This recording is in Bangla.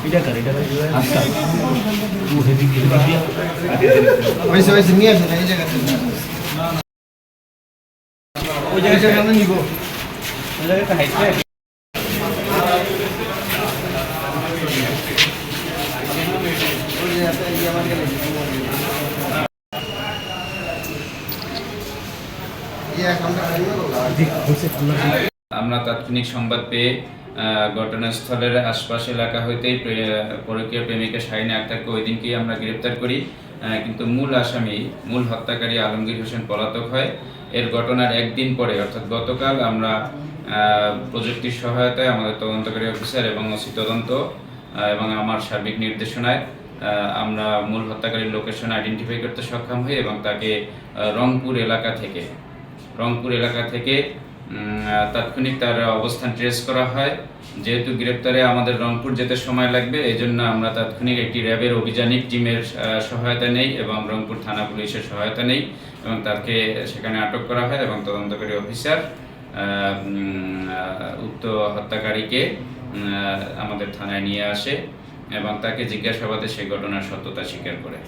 এটা করে আচ্ছা ও হেভি দিয়া ওইসে ওইসে নিয়ে আসুন এই জায়গাতে ওই জায়গাটা নিব ওই জায়গাটা হাইটে আমরা তাৎক্ষণিক সংবাদ পেয়ে ঘটনাস্থলের আশপাশ এলাকা হইতেই পরকীয় প্রেমিকা শাহিনা আক্তারকে ওই দিনকেই আমরা গ্রেপ্তার করি, কিন্তু মূল আসামি মূল হত্যাকারী আলমগীর হোসেন পলাতক হয়। এর ঘটনার একদিন পরে অর্থাৎ গতকাল আমরা প্রযুক্তির সহায়তায় আমাদের তদন্তকারী অফিসার এবং ওসি তদন্ত এবং আমার সার্বিক নির্দেশনায় আমরা মূল হত্যাকারীর লোকেশন আইডেন্টিফাই করতে সক্ষম হই এবং তাকে রংপুর এলাকা থেকে তাৎক্ষণিক তার অবস্থান ট্রেস করা হয়। যেহেতু গ্রেপ্তারে আমাদের রংপুর যেতে সময় লাগবে, এই জন্য আমরা তাৎক্ষণিক একটি র্যাবের অভিযানিক টিমের সহায়তা নেই এবং রংপুর থানা পুলিশের সহায়তা নেই এবং তাকে সেখানে আটক করা হয় এবং তদন্তকারী অফিসার উক্ত হত্যাকারীকে আমাদের থানায় নিয়ে আসে এবং তাকে জিজ্ঞাসাবাদে সেই ঘটনার সত্যতা স্বীকার করে।